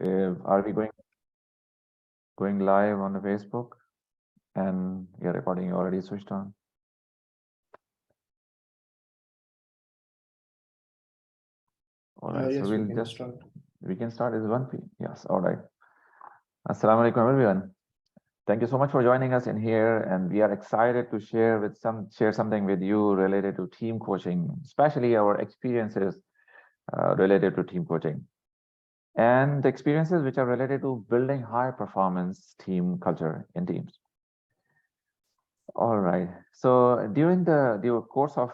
Are we going live on the Facebook? And your recording already switched on. All right, so Yes, we can start. Is 1 p.m. Yes, all right. Assalamu alaikum, everyone. Thank you so much for joining us in here, and we are excited to share something with you related to team coaching, especially our experiences related to team coaching, and the experiences which are related to building high performance team culture in teams. All right. So during the course of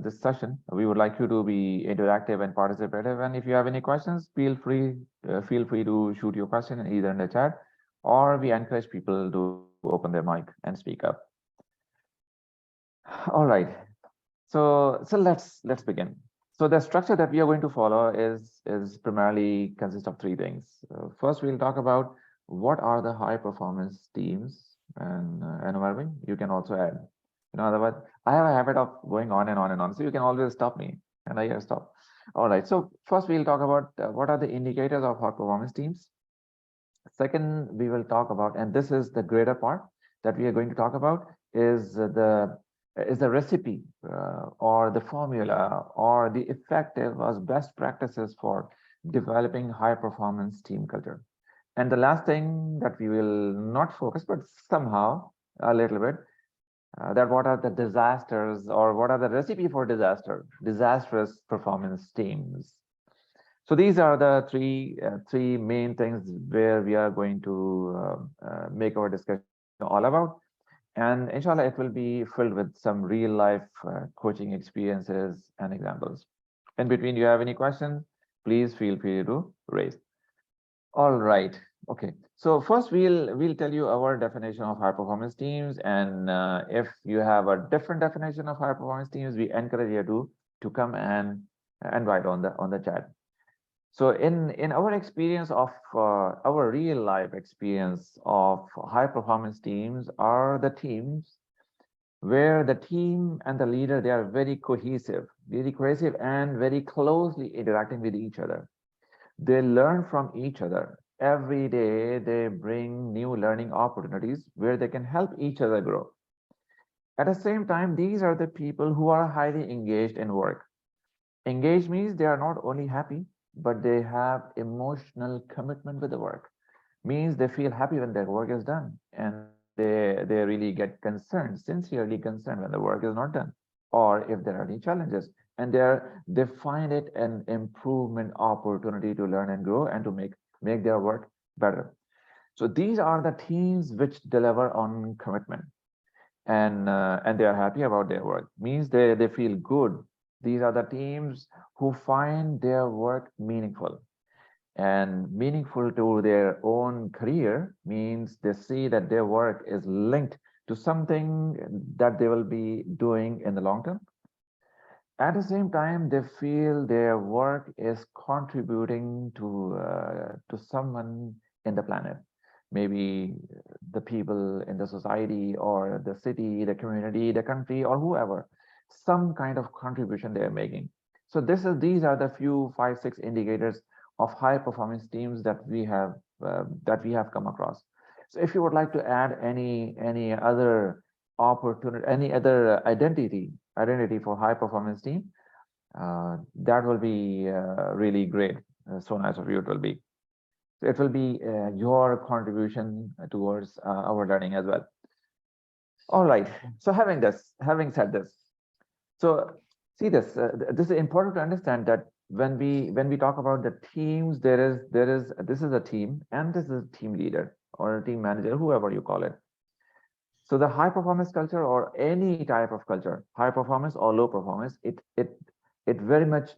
this session, we would like you to be interactive and participative. And if you have any questions, feel free to shoot your question either in the chat, or we encourage people to open their mic and speak up. All right. So let's begin. So the structure that we are going to follow is primarily consists of three things. First, we'll talk about what are the high performance teams, and Marvin, you can also add. Otherwise, I have a habit of going on and on and on, so you can always stop me, and I hear stop. All right. So first, we'll talk about what are the indicators of high performance teams. Second, we will talk about, and this is the greater part that we are going to talk about, is the recipe or the formula or the effective or best practices for developing high performance team culture. And the last thing that we will not focus, but somehow a little bit, that what are the disasters or what are the recipe for disastrous performance teams. So these are the three main things where we are going to make our discussion all about. And inshallah, it will be filled with some real life coaching experiences and examples. In between, you have any questions, please feel free to raise. All right. Okay. So first, we'll tell you our definition of high performance teams, and if you have a different definition of high performance teams, we encourage you to come and write on the chat. So in our experience of our real life experience of high performance teams are the teams where the team and the leader, they are very cohesive and very closely interacting with each other. They learn from each other. Every day they bring new learning opportunities where they can help each other grow. At the same time, these are the people who are highly engaged in work. Engaged means they are not only happy, but they have emotional commitment with the work. Means they feel happy when their work is done, and they really get concerned, sincerely concerned when the work is not done, or if there are any challenges, and they find it an improvement opportunity to learn and grow and to make their work better. So these are the teams which deliver on commitment, and they are happy about their work. Means they feel good. These are the teams who find their work meaningful, and meaningful to their own career means they see that their work is linked to something that they will be doing in the long term. At the same time, they feel their work is contributing to someone in the planet, maybe the people in the society or the city, the community, the country, or whoever. Some kind of contribution they are making. So these are the few 5-6 indicators of high performance teams that we have come across. So if you would like to add any other opportunity, any other identity for high performance team, that will be really great. So nice of you it will be. So it will be your contribution towards our learning as well. All right. So having said this, so see this. This is important to understand that when we talk about the teams, this is a team, and this is a team leader or a team manager, whoever you call it. So the high performance culture or any type of culture, high performance or low performance, it very much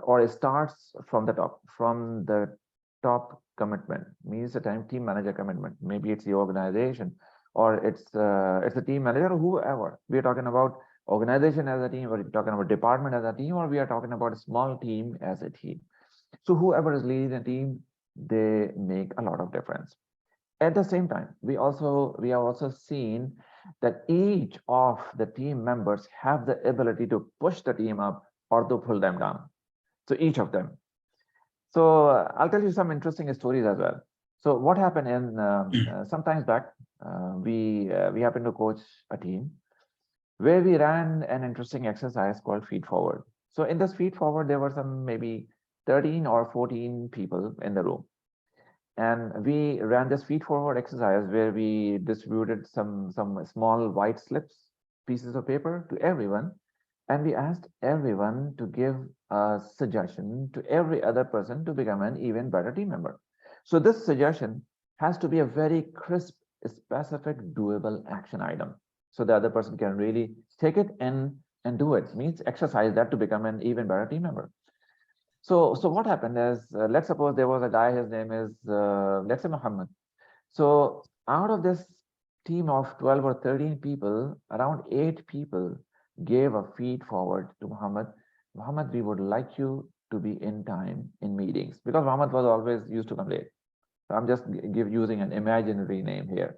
or it starts from the top commitment, means the team manager commitment. Maybe it's the organization, or it's a team manager or whoever. We are talking about organization as a team, or we're talking about department as a team, or we are talking about a small team as a team. So whoever is leading the team, they make a lot of difference. At the same time, we have also seen that each of the team members have the ability to push the team up or to pull them down. So each of them. So I'll tell you some interesting stories as well. So what happened in sometimes back, we happened to coach a team where we ran an interesting exercise called feed forward. So in this feed forward, there were some maybe 13 or 14 people in the room. And we ran this feed forward exercise where we distributed some small white slips, pieces of paper to everyone. And we asked everyone to give a suggestion to every other person to become an even better team member. So this suggestion has to be a very crisp, specific, doable action item. So the other person can really take it and do it. Means exercise that to become an even better team member. So what happened is, let's suppose there was a guy, his name is, let's say Muhammad. So out of this team of 12 or 13 people, around 8 people gave a feed forward to Muhammad. Muhammad, we would like you to be in time in meetings, because Muhammad was always used to come late. So I'm just using an imaginary name here.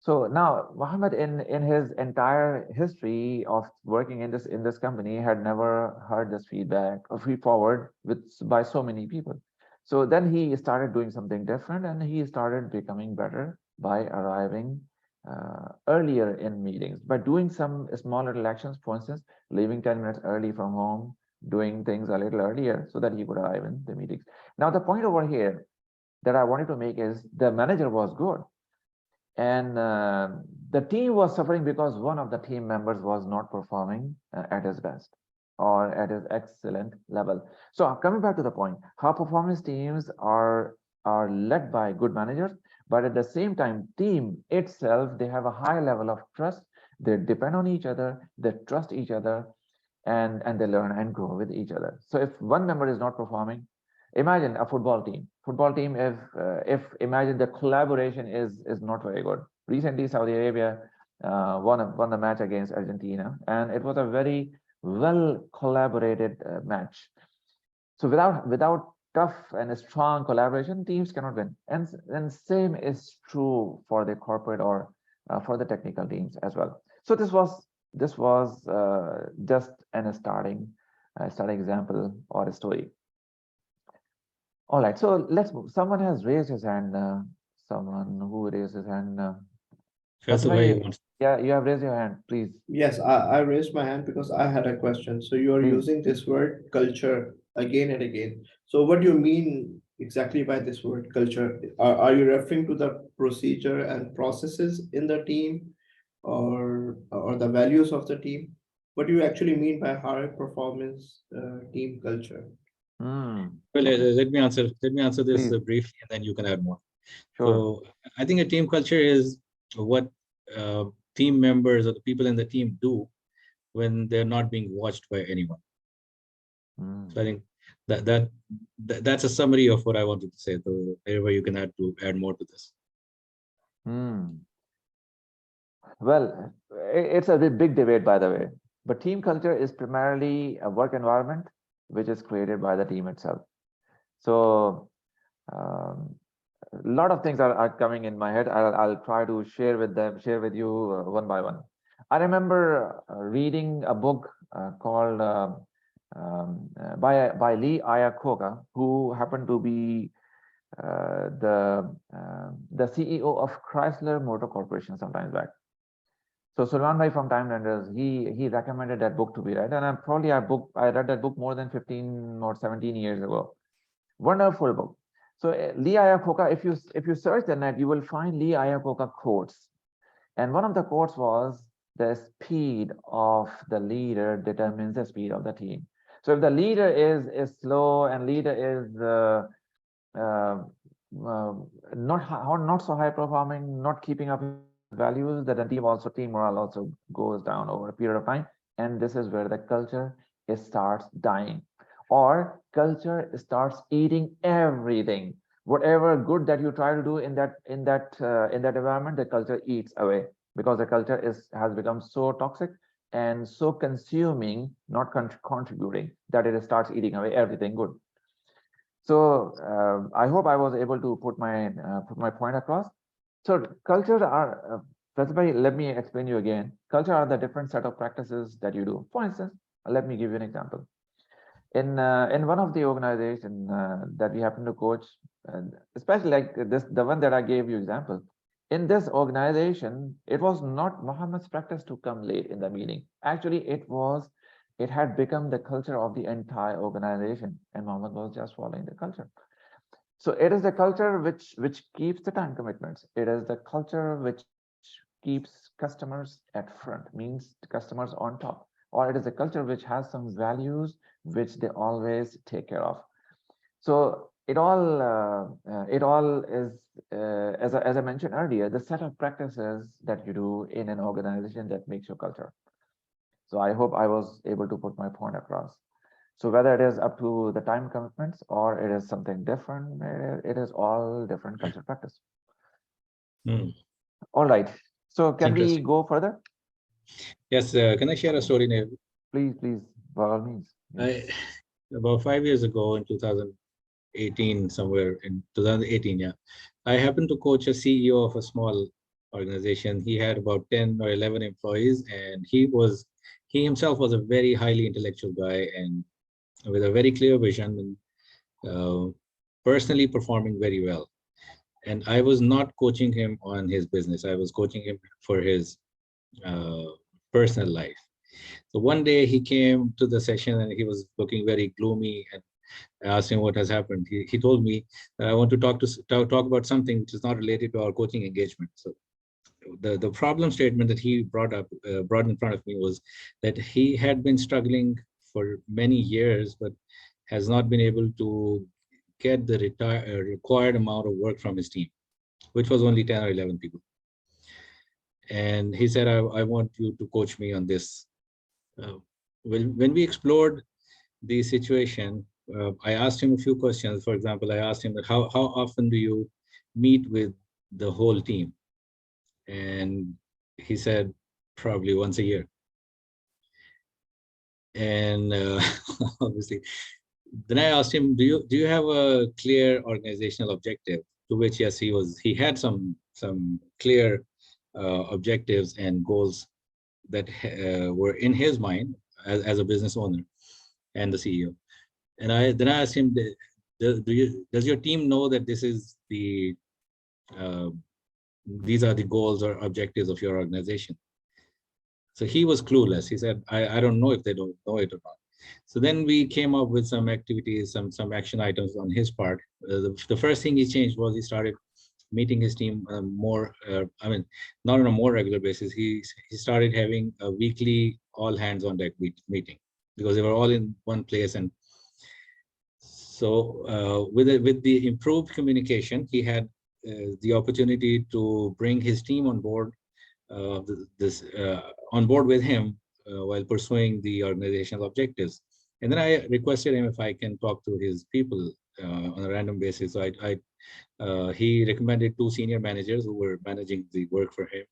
So now Muhammad, in his entire history of working in this company, had never heard this feedback or feed forward with by so many people. So then he started doing something different, and he started becoming better by arriving earlier in meetings, by doing some small little actions. For instance, leaving 10 minutes early from home, doing things a little earlier so that he could arrive in the meetings. Now the point over here that I wanted to make is the manager was good, and the team was suffering because one of the team members was not performing at his best or at his excellent level. So coming back to the point, how performance teams are led by good managers, but at the same time, team itself, they have a high level of trust. They depend on each other, they trust each other, and they learn and grow with each other. So if one member is not performing, imagine a football team. Football team, if imagine the collaboration is not very good. Recently, Saudi Arabia won the match against Argentina, and it was a very well collaborated match. So without tough and strong collaboration, teams cannot win. And same is true for the corporate or for the technical teams as well. So this was just an starting example or a story. All right, so let's move. Someone has raised his hand. Someone who raised his hand. Faisal Bhai Fatima, wants. yeah, you have raised your hand. Please, Yes, I raised my hand because I had a question. So you are please. using this word culture again and again. So what do you mean exactly by this word culture? Are you referring to the procedure and processes in the team or the values of the team? What do you actually mean by high performance team culture? Well, Okay, let me answer. Let me answer this please, briefly, and then you can add more. sure. So, I think a team culture is what uh, team members or the people in the team do when they're not being watched by anyone. So, I Mm. think that's a summary of what I wanted to say. So, wherever you can add more to this. Mm. Well, it's a big debate, by the way. But team culture is primarily a work environment which is created by the team itself. So, um, a lot of things are coming in my head. I'll try to share with you one by one. I remember reading a book called by Lee Iacocca, who happened to be the CEO of Chrysler Motor Corporation sometimes back. So Sulman Bhai from Time Lenders, he recommended that book to be read, and I read that book more than 15 or 17 years ago. Wonderful book. So Lee Iacocca, if you search the net, you will find Lee Iacocca quotes, and one of the quotes was, "The speed of the leader determines the speed of the team." So if the leader is slow and leader is uh, uh, not so high performing, not keeping up with values, that the team morale also goes down over a period of time, and this is where the culture starts dying, or culture starts eating everything. Whatever good that you try to do in that environment, the culture eats away, because the culture has become so toxic and so consuming, not contributing, that it starts eating away everything good. So I hope I was able to put my point across. So culture are, specifically, let me explain you again. Culture are the different set of practices that you do. For instance, let me give you an example. In one of the organization that we happen to coach, especially like this, the one that I gave you example. In this organization, it was not Muhammad's practice to come late in the meeting. Actually, it had become the culture of the entire organization, and Muhammad was just following the culture. So it is the culture which keeps the time commitments. It is the culture which keeps customers at front, means the customers on top, or it is a culture which has some values which they always take care of. So it all is, as I mentioned earlier, the set of practices that you do in an organization that makes your culture. So I hope I was able to put my point across. So whether it is up to the time commitments or it is something different, it is all different culture practice. Hmm. All right. So can we Interesting. go further? Yes, can I share a story, Neil? Please, by all means. Yes. About 5 years ago in 2018, somewhere in 2018, yeah, I happened to coach a CEO of a small organization. He had about 10 or 11 employees, and he himself was a very highly intellectual guy and with a very clear vision and personally performing very well. And I was not coaching him on his business. I was coaching him for his uh, personal life. So one day he came to the session and he was looking very gloomy, and I asked him what has happened. He told me that I want to talk about something which is not related to our coaching engagement. So the problem statement that he brought in front of me was that he had been struggling for many years, but has not been able to get the required amount of work from his team, which was only 10 or 11 people. And he said, I want you to coach me on this. When we explored the situation, I asked him a few questions. For example, I asked him that how often do you meet with the whole team? And he said, probably once a year. And obviously, then I asked him, do you have a clear organizational objective? To which, yes, he had some clear objectives and goals that were in his mind as a business owner and the CEO. And then I asked him, does your team know that uh, these are the goals or objectives of your organization? So he was clueless. He said, I don't know if they don't know it or not. So then we came up with some activities, some action items on his part. The first thing he changed was he started meeting his team more. I mean, not on a more regular basis. He started having a weekly all hands on deck meeting, because they were all in one place. And so with the improved communication, he had the opportunity to bring his team on board on board with him while pursuing the organizational objectives. And then I requested him if I can talk to his people on a random basis. So he recommended two senior managers who were managing the work for him.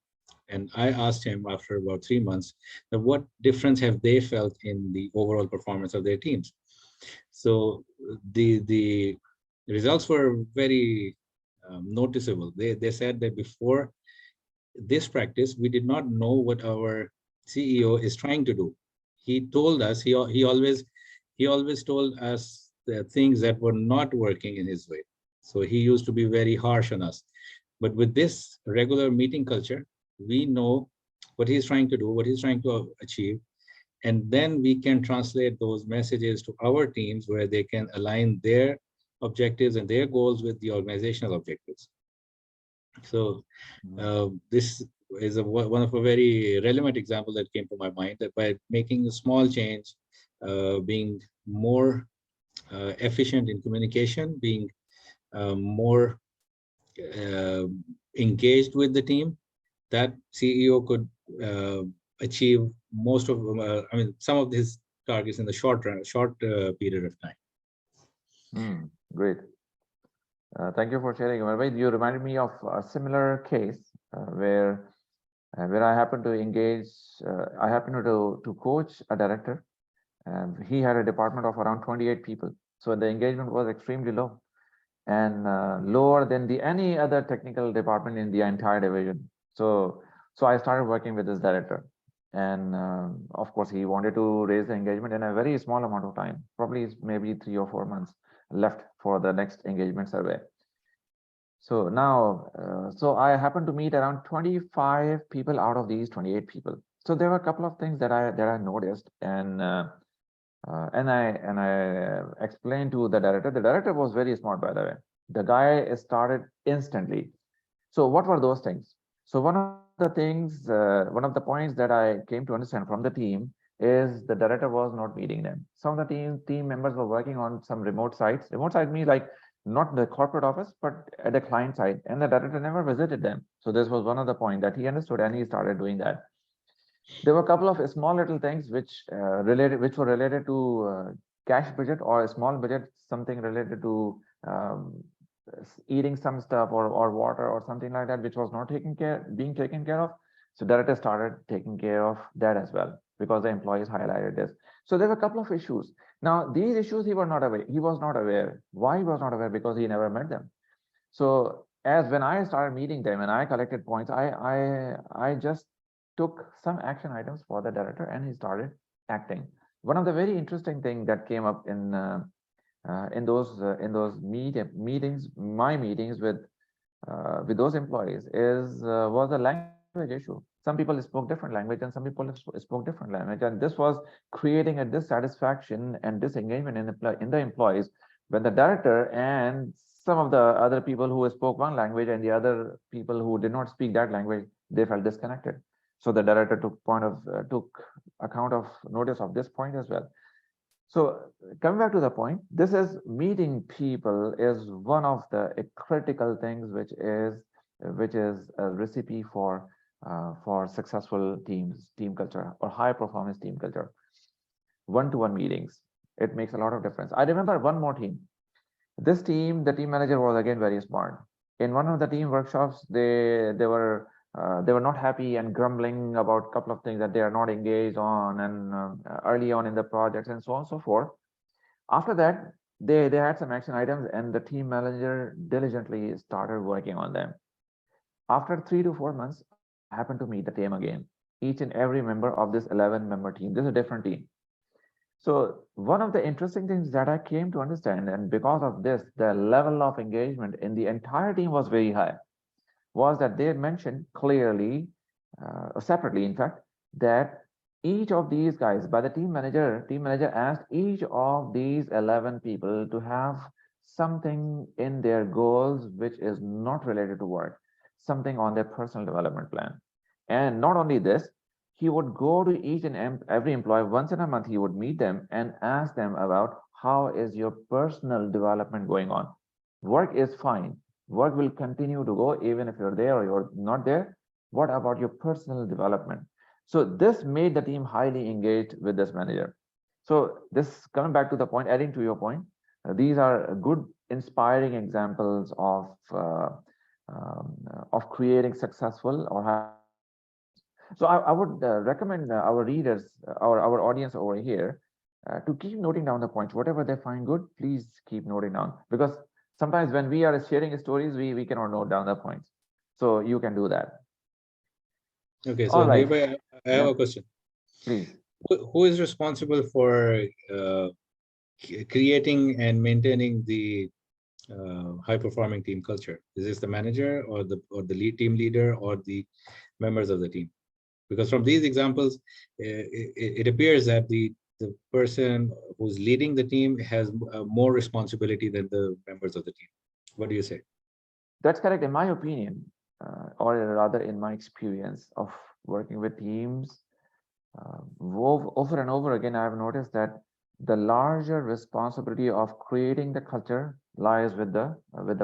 And I asked him after about 3 months, what difference have they felt in the overall performance of their teams? So the results were very noticeable. They said that before this practice, we did not know what our CEO is trying to do. He told us, he always told us the things that were not working in his way. So he used to be very harsh on us. But with this regular meeting culture, we know what he's trying to do, what he's trying to achieve, and then we can translate those messages to our teams where they can align their objectives and their goals with the organizational objectives. So this is one of a very relevant example that came to my mind, that by making a small change, being more efficient in communication, being more engaged with the team, that CEO could achieve most of, some of his targets in the short period of time. Great. Thank you for sharing. By the way, you reminded me of a similar case where I happened to engage. I happened to coach a director. He had a department of around 28 people, so the engagement was extremely low, and lower than any other technical department in the entire division. So I started working with this director, And of course, he wanted to raise the engagement in a very small amount of time. Probably maybe 3 or 4 months left for the next engagement survey. So now, so I happened to meet around 25 people out of these 28 people. So there were a couple of things that I noticed, and I explained to the director. The director was very smart, by the way. The guy started instantly. So what were those things? So one of the points that I came to understand from the team is the director was not meeting them. Some of the team members were working on some remote sites. Remote site means like not the corporate office, but at the client side, and the director never visited them. So this was one of the point that he understood, and he started doing that. There were a couple of small little things which were related to cash budget or a small budget, something related to eating some stuff or water or something like that, which was not being taken care of. So director started taking care of that as well, because the employees highlighted this. So there were a couple of issues. Now these issues he was not aware. He was not aware. Why he was not aware? Because he never met them. So as when I started meeting them and I collected points, I just took some action items for the director, and he started acting. One of the very interesting thing that came up in those meetings, my meetings with those employees was the language issue. Some people spoke different language, and some people spoke different language, and this was creating a dissatisfaction and disengagement in the employees, when the director and some of the other people who spoke one language and the other people who did not speak that language, they felt disconnected. So the director took account of notice of this point as well. So coming back to the point, this is meeting people is one of the critical things, which is a recipe for successful team culture, or high performance team culture. One-to-one meetings, it makes a lot of difference. I remember one more team. This team, the team manager was again very smart. In one of the team workshops, they were not happy and grumbling about a couple of things that they are not engaged on, and early on in the projects and so on and so forth. After that, they had some action items, and the team manager diligently started working on them. After 3 to 4 months, I happened to meet the team again. Each and every member of this 11-member team. This is a different team. So one of the interesting things that I came to understand, and because of this, the level of engagement in the entire team was very high, was that they mentioned clearly, separately, in fact, that each of these guys, by the team manager asked each of these 11 people to have something in their goals which is not related to work, something on their personal development plan. And not only this, he would go to each and every employee once in a month. He would meet them and ask them about how is your personal development going on. Work is fine. Work will continue to go even if you're there or you're not there. What about your personal development? So this made the team highly engaged with this manager. So this, coming back to the point, adding to your point, these are good, inspiring examples of creating successful or. So I would recommend our readers, our audience over here, to keep noting down the points. Whatever they find good, please keep noting down, because sometimes when we are sharing stories, we cannot note down the points. So you can do that. Okay, so All right. Nearby, I have Yeah, a question. please. Who is responsible for creating and maintaining the high-performing team culture? Is this the manager or the lead team leader or the members of the team? Because from these examples, it appears that the person who's leading the team has more responsibility than the members of the team. What do you say? That's correct, in my opinion, or rather in my experience of working with teams. Over and over again, I've noticed that the larger responsibility of creating the culture lies with the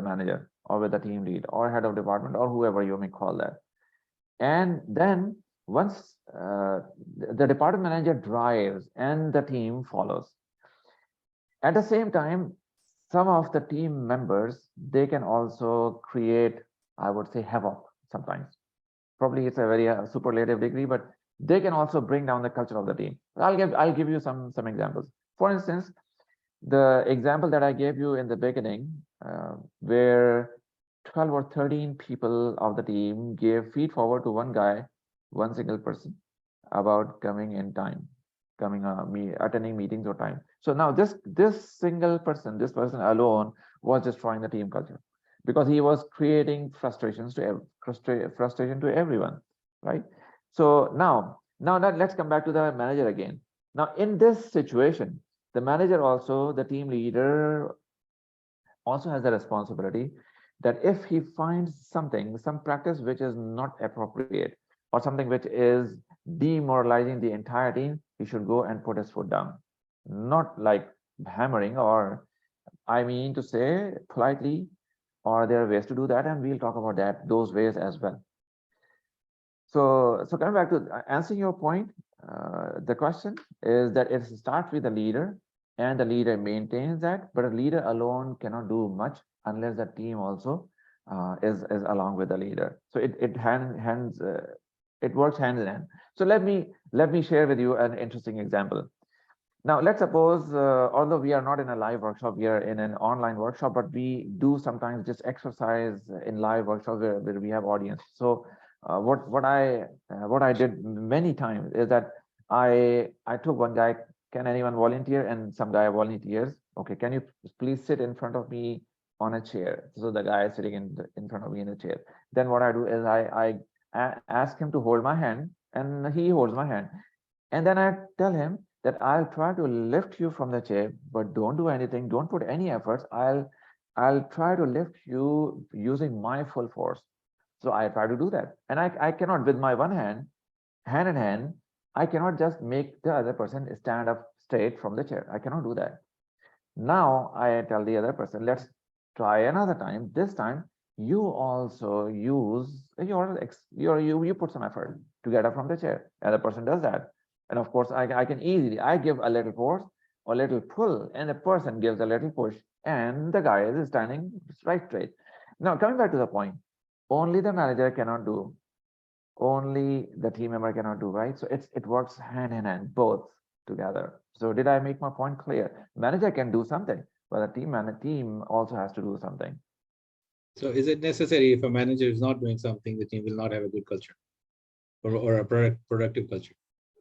manager or with the team lead or head of department or whoever you may call that. And then once the department manager drives and the team follows. At the same time, some of the team members, they can also create, I would say, havoc sometimes. Probably it's a very superlative degree, but they can also bring down the culture of the team. I'll give you some examples. For instance, the example that I gave you in the beginning, where 12 or 13 people of the team gave feed forward to one guy, one single person, about coming in time, attending meetings or time. So now this single person, this person alone was destroying the team culture because he was creating frustration to everyone, right? So now let's come back to the manager again. Now in this situation, the manager also, the team leader also has the responsibility that if he finds something, some practice which is not appropriate or something which is demoralizing the entire team, he should go and put his foot down. Not like hammering, or I mean to say politely, or there are ways to do that, and we'll talk about those ways as well. So coming back to answering your point, the question is that it starts with the leader, and the leader maintains that, but a leader alone cannot do much unless the team also is along with the leader. So it works hand in hand. So let me share with you an interesting example. Now, let's suppose, although we are not in a live workshop, we are in an online workshop, but we do sometimes just exercise in live workshops where we have audience. So what I did many times is that I took one guy, can anyone volunteer? And some guy volunteers. Okay, can you please sit in front of me on a chair? So the guy is sitting in front of me in a chair. Then what I do is I ask him to hold my hand, and he holds my hand. And then I tell him that I'll try to lift you from the chair, but don't do anything, don't put any efforts. I'll try to lift you using my full force. So I try to do that. And I cannot with my one hand in hand, I cannot just make the other person stand up straight from the chair. I cannot do that. Now I tell the other person, let's try another time. This time you also use you put some effort to get up from the chair. And the person does that. And of course, I can easily, I give a little force or a little pull, and the person gives a little push, and the guy is standing right straight. Now, coming back to the point, only the manager cannot do, only the team member cannot do, right? So it works hand in hand, both together. So did I make my point clear? Manager can do something, but the team also has to do something. So is it necessary if a manager is not doing something, the team will not have a good culture or a productive culture?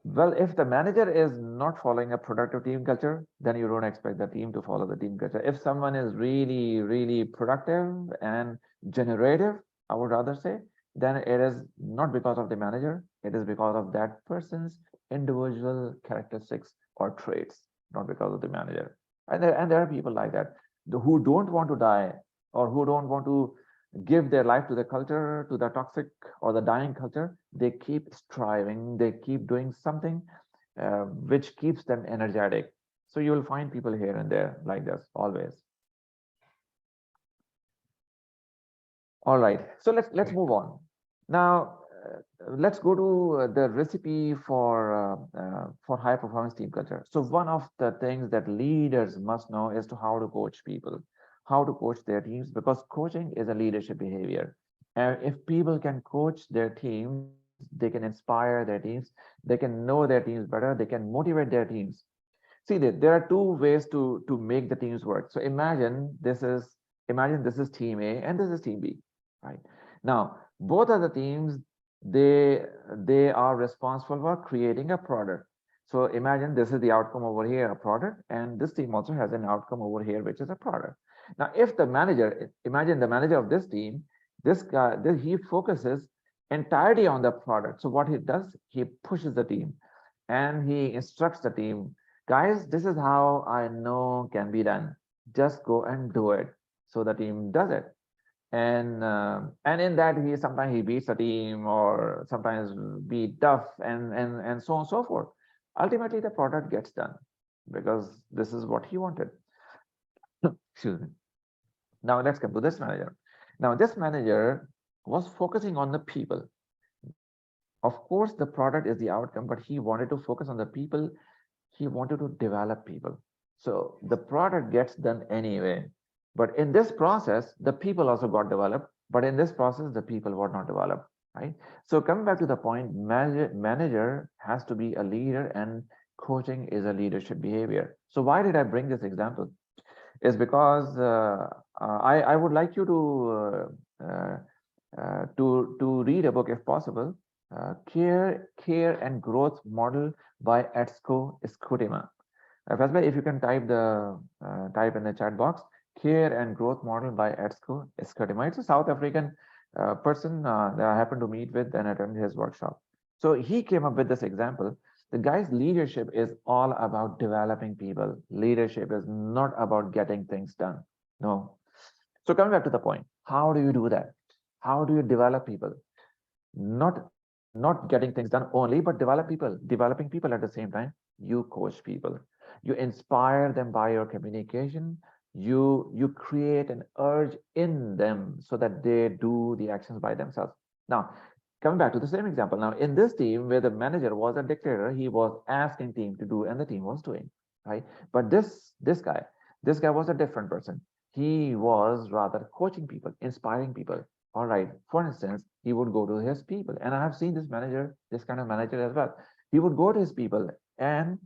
Well, if the manager is not following a productive team culture, then you don't expect the team to follow the team culture. If someone is really, really productive and generative, I would rather say, then it is not because of the manager, it is because of that person's individual characteristics or traits, not because of the manager. And there are people like that who don't want to die, or who don't want to give their life to the culture, to the toxic or the dying culture. They keep striving, they keep doing something which keeps them energetic. So you will find people here and there like this always. All right, so let's move on. Now, let's go to the recipe for high performance team culture. So one of the things that leaders must know is to how to coach people, how to coach their teams, because coaching is a leadership behavior. And if people can coach their teams, they can inspire their teams, they can know their teams better, they can motivate their teams. See, there are two ways to make the teams work. So imagine this is team A and this is team B, right? Now, both of the teams, they are responsible for creating a product. So imagine this is the outcome over here, a product, and this team also has an outcome over here, which is a product. Now, if the manager, imagine the manager of this team, this guy, he focuses entirely on the product. So what he does, he pushes the team and he instructs the team, guys, this is how I know can be done. Just go and do it. So the team does it. And in that he sometimes he beats the team, or sometimes be tough, and so on and so forth. Ultimately, the product gets done because this is what he wanted. Excuse me. Now let's come to this manager. Now this manager was focusing on the people. Of course, the product is the outcome, but he wanted to focus on the people. He wanted to develop people. So the product gets done anyway. But in this process, the people also got developed. But in this process, the people were not developed, right? So coming back to the point, manager has to be a leader, and coaching is a leadership behavior. So why did I bring this example? Is because I would like you to read a book if possible. Care and growth model by Etsko Skutima. Fasma, if you can type in the chat box, care and growth model by Etsko Skutima. It's a South African person that I happened to meet with and attend his workshop. So he came up with this example. The guy's leadership is all about developing people. Leadership is not about getting things done. No. So coming back to the point, how do you do that? How do you develop people? Not not getting things done only, but developing people at the same time. You coach people, you inspire them by your communication, you create an urge in them so that they do the actions by themselves. Now coming back to the same example, now in this team where the manager was a dictator, he was asking team to do and the team was doing, right? But this guy was a different person. He was rather coaching people, inspiring people. All right, for instance, he would go to his people, and I have seen this kind of manager as well. He would go to his people and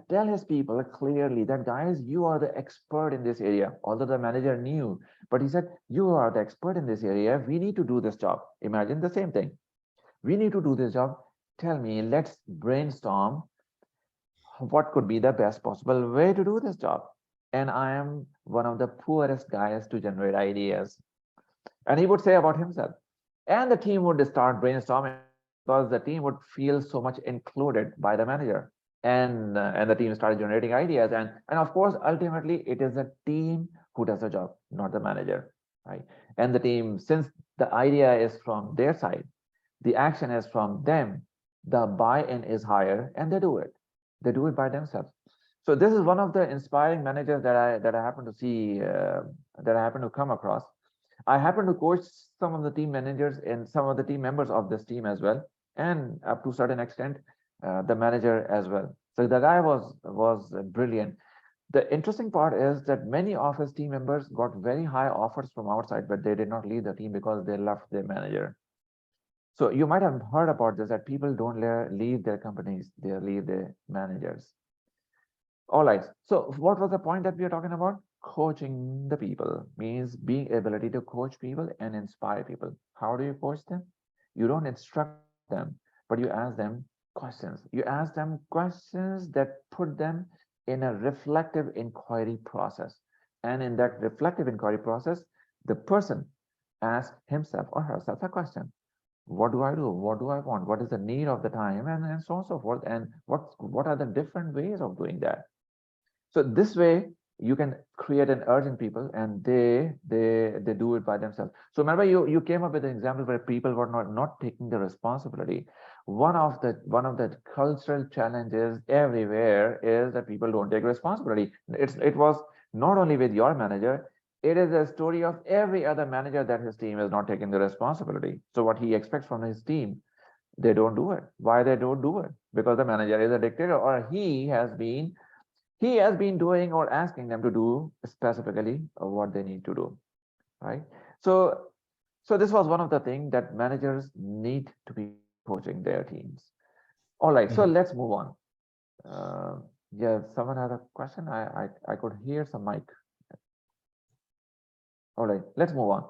tell his people clearly that, guys, you are the expert in this area. Although the manager knew, but he said, you are the expert in this area. We need to do this job. Imagine the same thing. We need to do this job. Tell me, let's brainstorm what could be the best possible way to do this job. And I am one of the poorest guys to generate ideas. And he would say about himself. And the team would start brainstorming because the team would feel so much included by the manager. And the team started generating ideas. And of course, ultimately, it is the team who does the job, not the manager, right? And the team, since the idea is from their side, the action is from them, the buy-in is higher, and they do it. They do it by themselves. So this is one of the inspiring managers that I happen to see, that I happen to come across. I happen to coach some of the team managers and some of the team members of this team as well, and up to a certain extent, the manager as well. So the guy was brilliant. The interesting part is that many of his team members got very high offers from outside, but they did not leave the team because they left their manager. So you might have heard about this, that people don't leave their companies, they leave their managers. All right. So what was the point that we are talking about? Coaching the people means being ability to coach people and inspire people. How do you coach them? You don't instruct them, but you ask them questions. You ask them questions that put them in a reflective inquiry process. And in that reflective inquiry process, the person asks himself or herself a question. What do I do? What do I want? What is the need of the time? And so on and so forth. And what are the different ways of doing that? So this way you can create an urge in people and they do it by themselves. So remember you came up with an example where people were not taking the responsibility. One of the cultural challenges everywhere is that people don't take responsibility. It was not only with your manager, it is a story of every other manager that his team is not taking the responsibility. So what he expects from his team, they don't do it. Why they don't do it? Because the manager is a dictator, or he has been doing or asking them to do specifically what they need to do, right? So this was one of the things that managers need to be coaching their teams. All right, so Mhm. let's move on. Yeah, someone had a question. I could hear some mic. All right, let's move on.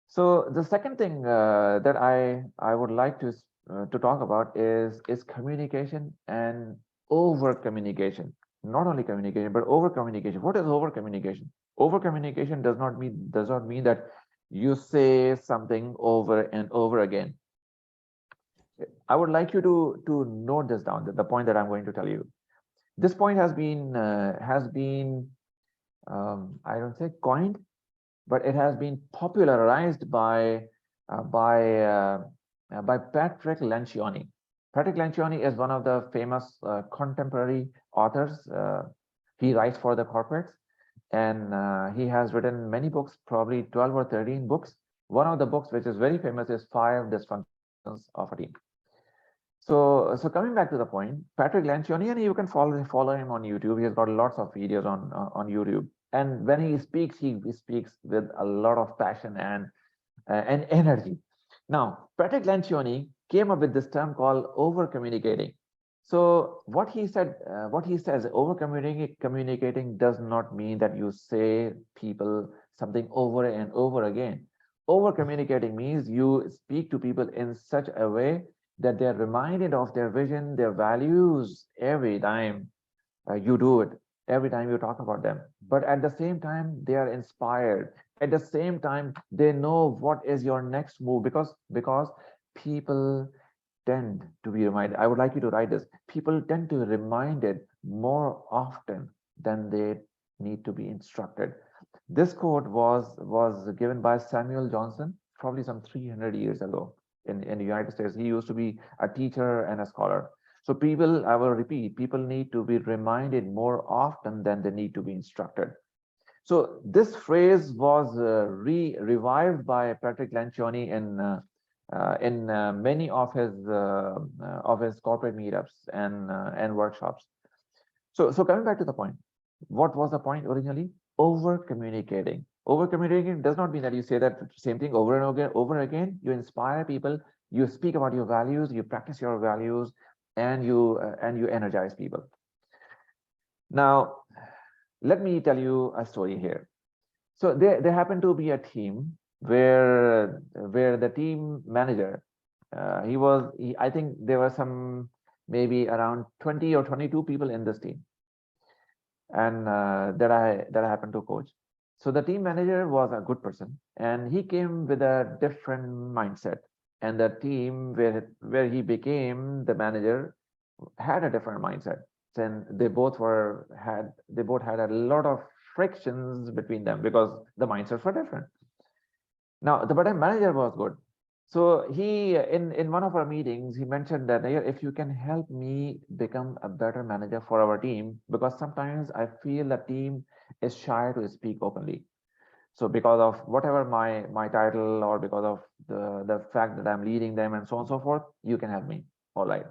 So the second thing that I would like to talk about is communication and over communication. Not only communication, but over communication. What is over communication? Over communication does not mean that you say something over and over again. I would like you to note this down. The point that I'm going to tell you. This point has been I don't say coined, but it has been popularized by Patrick Lencioni. Patrick Lencioni is one of the famous contemporary authors. He writes for the corporates, and he has written many books, probably 12 or 13 books. One of the books which is very famous is Five Dysfunctions of a Team. So coming back to the point, Patrick Lencioni, and you can follow him on YouTube. He has got lots of videos on YouTube. And when he speaks with a lot of passion and energy. Now, Patrick Lencioni came up with this term called over communicating. So what he says, over communicating does not mean that you say people something over and over again. Over communicating means you speak to people in such a way that they're reminded of their vision, their values every time you do it, every time you talk about them. But at the same time, they are inspired. At the same time, they know what is your next move, because people tend to be reminded. I would like you to write this. People tend to be reminded more often than they need to be instructed. This quote was given by Samuel Johnson, probably some 300 years ago in the United States. He used to be a teacher and a scholar. So people, I will repeat, people need to be reminded more often than they need to be instructed. So this phrase was revived by Patrick Lencioni in many of his corporate meetups and workshops. So coming back to the point, what was the point originally? Over communicating. Over communicating does not mean that you say that same thing over and over again. You inspire people. You speak about your values. You practice your values, and you energize people. Now, let me tell you a story here. So there happened to be a team where the team manager, I think there were some maybe around 20 or 22 people in this team, and that I happened to coach. So the team manager was a good person, and he came with a different mindset. And the team where he became the manager had a different mindset. And they both had a lot of frictions between them because the mindsets were different. Now the bottom manager was good. So he in one of our meetings, he mentioned that, "Yeah, if you can help me become a better manager for our team, because sometimes I feel the team is shy to speak openly. So because of whatever my title, or because of the fact that I'm leading them and so on and so forth, you can help me." All right.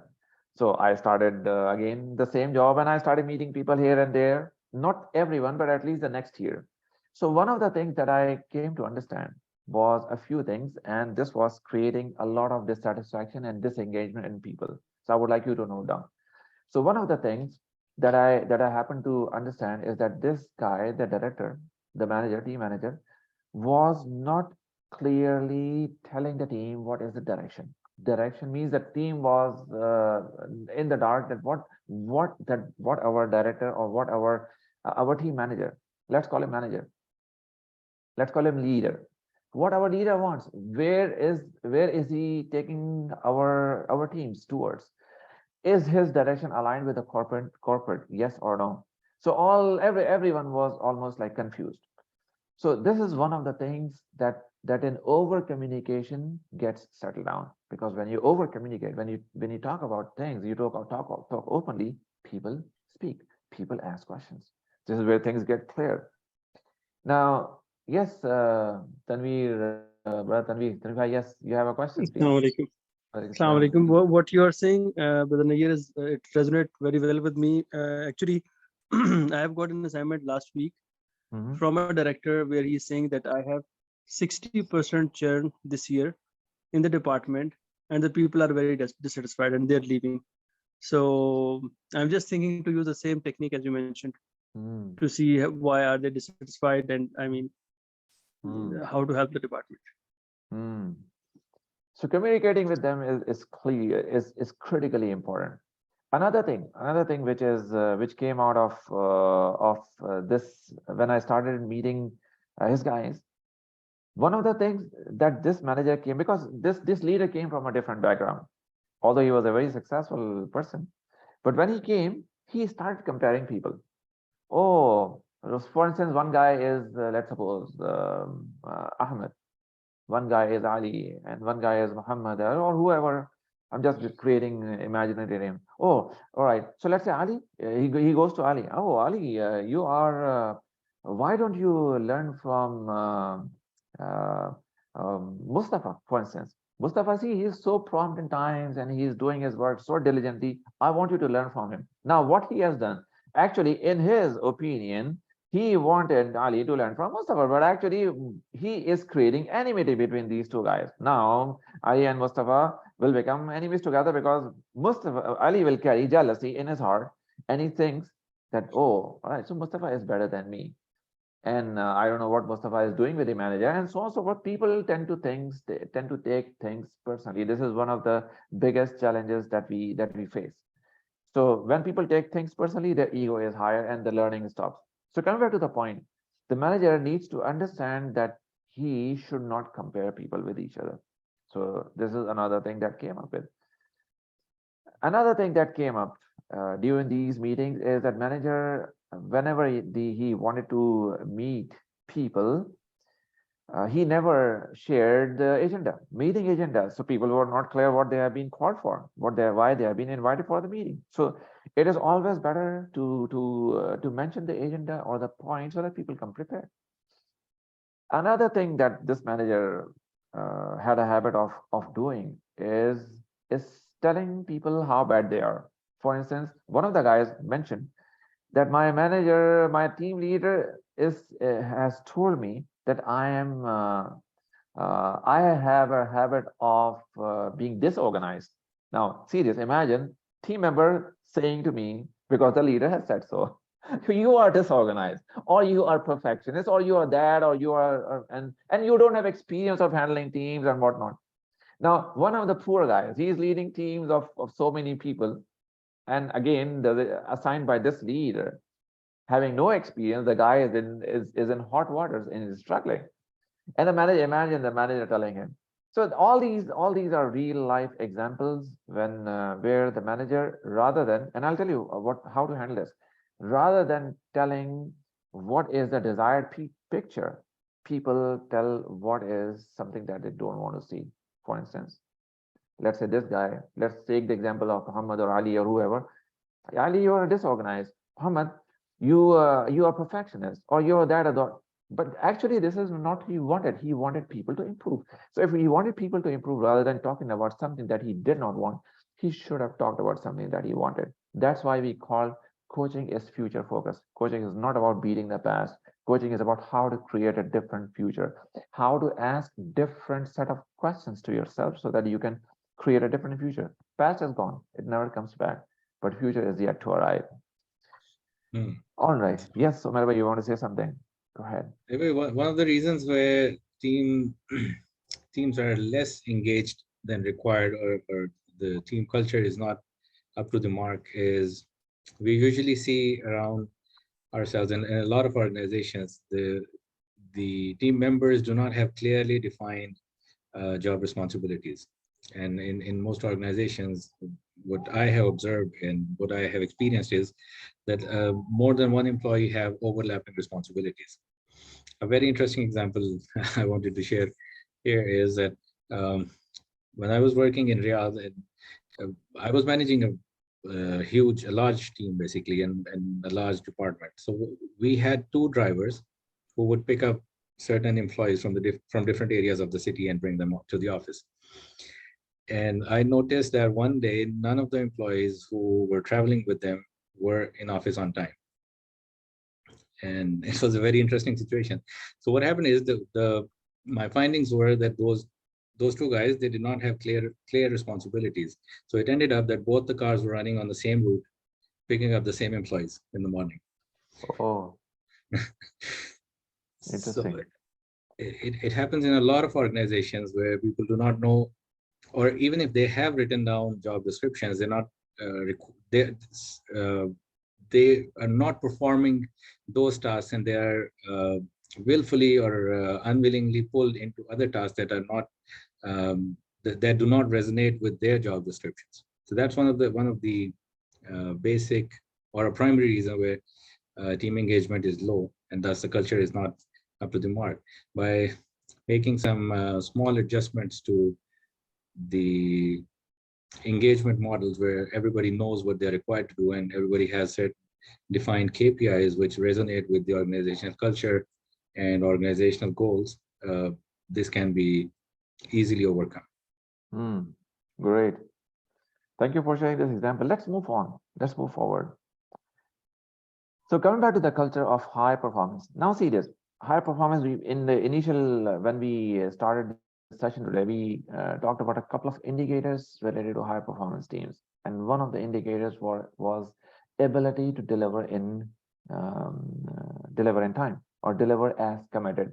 So I started again the same job, and I started meeting people here and there, not everyone, but at least the next year. So one of the things that I came to understand was a few things, and this was creating a lot of dissatisfaction and disengagement in people. So I would like you to note down. So one of the things that I happen to understand is that this guy, the director, the manager, team manager, was not clearly telling the team what is the direction. Direction means the team was in the dark, that what our director, or what our team manager, let's call him manager, let's call him leader, what our leader wants, where is he taking our teams towards. Is his direction aligned with the corporate, yes or no? So everyone was almost like confused. So this is one of the things that in over communication gets settled down, because when you over communicate, when you talk about things, you talk openly, people speak, people ask questions. This is where things get clear. Now, yes, Tanvir, brother Tanvir, yes, you have a question, please. Assalamu alaikum. Walaikum Assalamu salam. alaikum. What you are saying, Brother Nayyar, it resonates very well with me. Actually, I have got an assignment last week Mhm. from a director where he's saying that I have 60% churn this year in the department, and the people are very dissatisfied and they're leaving. So I'm just thinking to use the same technique as you mentioned Mm, to see why are they dissatisfied, and I mean mm, how to help the department. mm. So communicating with them is clear, is critically important. Another thing which came out of this when I started meeting his guys. One of the things that this manager came, because this leader came from a different background, although he was a very successful person. But when he came, he started comparing people. Oh, for instance, one guy is, let's suppose, Ahmed. One guy is Ali, and one guy is Muhammad, or whoever. I'm just creating imaginary name. Oh, all right. So let's say Ali. He goes to Ali. Oh, Ali, you are. Why don't you learn from Mustafa, for instance? Mustafa, see, he's so prompt in times, and he's doing his work so diligently. I want you to learn from him. Now, what he has done, actually, in his opinion, he wanted Ali to learn from Mustafa, but actually he is creating enmity between these two guys. Now Ali and Mustafa will become enemies together, because Ali will carry jealousy in his heart, and he thinks that, oh, all right, so Mustafa is better than me. and I don't know what Mustafa is doing with the manager, and so on. So what people tend to take things personally. This is one of the biggest challenges that we face. So when people take things personally, their ego is higher and the learning stops. So coming back to the point, the manager needs to understand that he should not compare people with each other. So this is another thing that came up with. Another thing that came up during these meetings is that manager, whenever he wanted to meet people, he never shared the agenda, meeting agenda. So people were not clear what they have been called for, why they have been invited for the meeting. So it is always better to mention the agenda or the point so that people come prepared. Another thing that this manager had a habit of doing is telling people how bad they are. For instance, one of the guys mentioned that my manager, my team leader has told me that I have a habit of being disorganized. Now, serious, imagine team member saying to me, because the leader has said so, you are disorganized, or you are perfectionist, or you are that, or you are, and you don't have experience of handling teams and whatnot. Now, one of the poor guys, he is leading teams of so many people. And again, assigned by this leader, having no experience, the guy is in hot waters and is struggling. And the manager, imagine the manager telling him. So all these are real life examples when where the manager, rather than, and I'll tell you how to handle this, rather than telling what is the desired picture, people tell what is something that they don't want to see. For instance, let's say this guy, let's take the example of Muhammad or Ali or whoever. Ali, you are disorganized. Muhammad, you are perfectionist, or you are that or that. But actually, this is not what he wanted. He wanted people to improve. So if he wanted people to improve, rather than talking about something that he did not want, he should have talked about something that he wanted. That's why we call coaching is future focused. Coaching is not about beating the past. Coaching is about how to create a different future, how to ask different set of questions to yourself so that you can create a different future. Past is gone. It never comes back, but future is yet to arrive. Hmm. All right. Yes, so Melba, you want to say something? Go ahead. Maybe one of the reasons where teams are less engaged than required, or the team culture is not up to the mark, is we usually see around ourselves in a lot of organizations, the team members do not have clearly defined job responsibilities. And in most organizations, what I have observed and what I have experienced is that more than one employee have overlapping responsibilities. A very interesting example I wanted to share here is that when I was working in Riyadh, I was managing a large team basically, and a large department. So we had two drivers who would pick up certain employees from different areas of the city and bring them to the office. And I noticed that one day, none of the employees who were traveling with them were in office on time. And it was a very interesting situation. So what happened is my findings were that those two guys, they did not have clear responsibilities. So it ended up that both the cars were running on the same route, picking up the same employees in the morning. Oh, So interesting. it happens in a lot of organizations where people do not know, or even if they have written down job descriptions, they're not they are not performing those tasks, and they are willfully or unwillingly pulled into other tasks that are not that do not resonate with their job descriptions. So that's one of the basic or a primary reason where team engagement is low, and thus the culture is not up to the mark. By making some small adjustments to the engagement models where everybody knows what they're required to do and everybody has set defined KPIs which resonate with the organizational culture and organizational goals, this can be easily overcome. Great. Thank you for sharing this example. Let's move on. Let's move forward. So coming back to the culture of high performance. Now see this. High performance, in the initial, when we started the session today, we talked about a couple of indicators related to high performance teams. And one of the indicators was ability to deliver in time. or deliver as committed.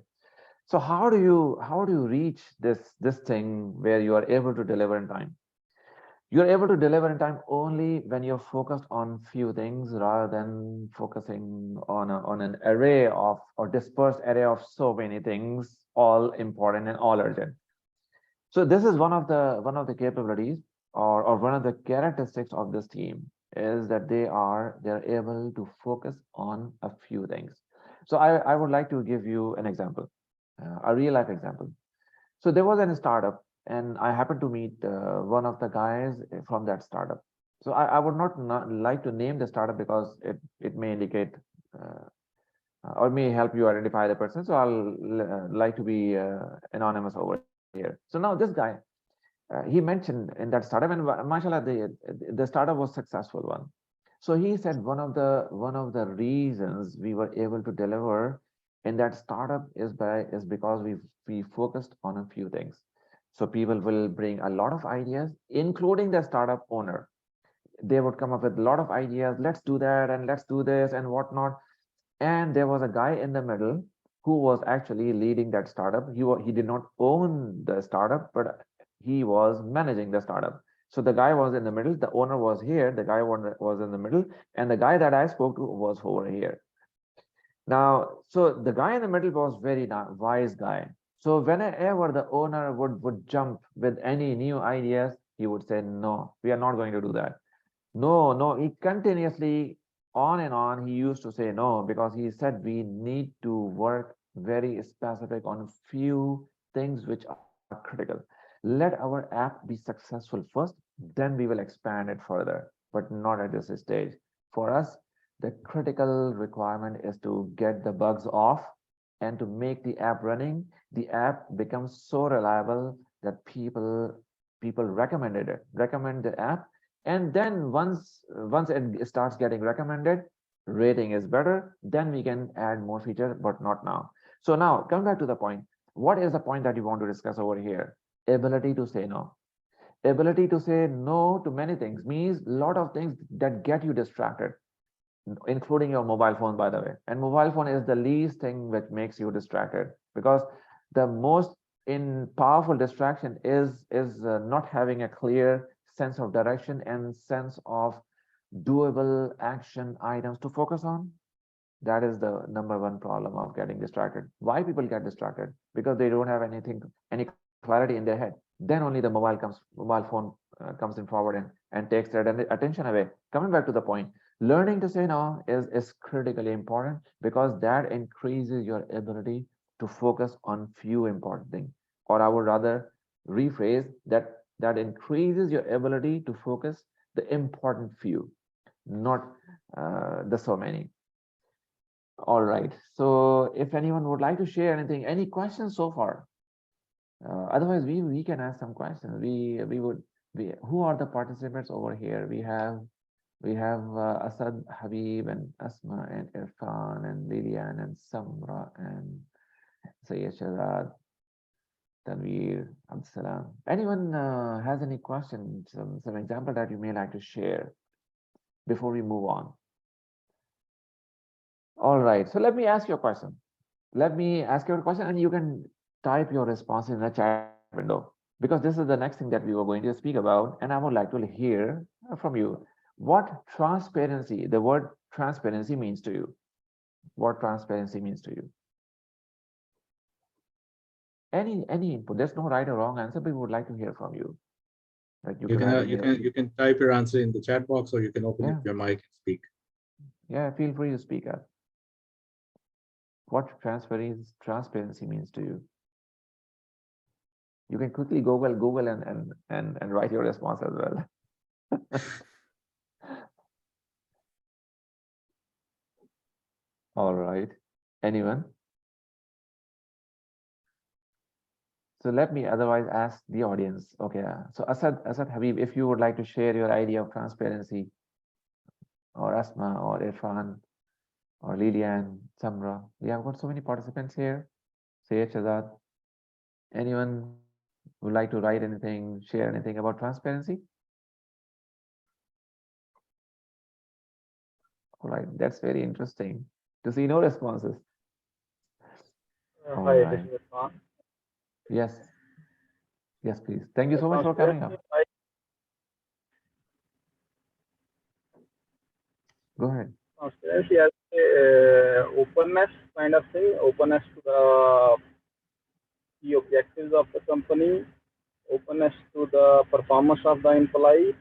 So how do you reach this thing where you are able to deliver in time? You're able to deliver in time only when you're focused on few things rather than focusing on an array of or dispersed array of so many things, all important and all urgent. So this is one of the capabilities or one of the characteristics of this team is that they're able to focus on a few things. So I would like to give you an example, a real life example. So there was a startup, and I happened to meet one of the guys from that startup. So I would not like to name the startup because it may indicate uh, or may help you identify the person. So I'll like to be anonymous over here. So now this guy, he mentioned in that startup, and mashallah, the startup was successful one. So he said one of the reasons we were able to deliver in that startup is because we focused on a few things. So people will bring a lot of ideas, including the startup owner. They would come up with a lot of ideas. Let's do that and let's do this and whatnot. And there was a guy in the middle who was actually leading that startup. He did not own the startup, but he was managing the startup. So the guy was in the middle, the owner was here, the guy was in the middle, and the guy that I spoke to was over here. Now, so the guy in the middle was very wise guy. So whenever the owner would jump with any new ideas, he would say, no, we are not going to do that. No, no, he continuously on and on, he used to say no, because he said we need to work very specific on few things which are critical. Let our app be successful first, then we will expand it further, but not at this stage. For us, the critical requirement is to get the bugs off and to make the app running. The app becomes so reliable that people recommend the app, and then once it starts getting recommended, rating is better, then we can add more features, but not now. So now come back to the point. What is the point that you want to discuss over here? Ability to say no. Ability to say no to many things means a lot of things that get you distracted, including your mobile phone, by the way. And mobile phone is the least thing which makes you distracted, because the most in powerful distraction is not having a clear sense of direction and sense of doable action items to focus on. That is the number one problem of getting distracted. Why people get distracted? Because they don't have any clarity in their head. Then only the mobile phone comes in forward and takes their attention away. Coming back to the point, learning to say no is critically important, because that increases your ability to focus on few important things. Or I would rather rephrase that increases your ability to focus the important few, not the so many. All right. So if anyone would like to share anything, any questions so far? Otherwise, we can ask some questions. We would we Who are the participants over here? We have Asad, Habib, and Asma, and Irfan, and Lilian, and Samra, and Sayyid Shahzad, Tanveer, Abdussalam. Anyone has any questions, some example that you may like to share before we move on? All right. So let me ask you a question. Let me ask you a question, and you can type your response in the chat window, because this is the next thing that we were going to speak about, and I would like to hear from you what transparency, the word transparency means to you. What transparency means to you. Any input. There's no right or wrong answer, but we would like to hear from you. Like you You can can write you can type your answer in the chat box, or you can open Yeah. up your mic and speak. Yeah, feel free to speak up. What transparency means to you. You can quickly Google and write your response as well. All right. Anyone? So let me otherwise ask the audience. Okay. So Asad Habib, if you would like to share your idea of transparency, or Asma, or Irfan, or Lilian, Samra. We have got so many participants here. Sayed Shazad. Anyone would like to write anything, share anything about transparency? All right, that's very interesting to see no responses. All Hi, this right. is Khan. Yes. Yes, please. Thank you so much for coming Transparency, up. Go ahead. transparency as a openness kind of thing, openness to the key objectives of the company, openness to the performance of the employee,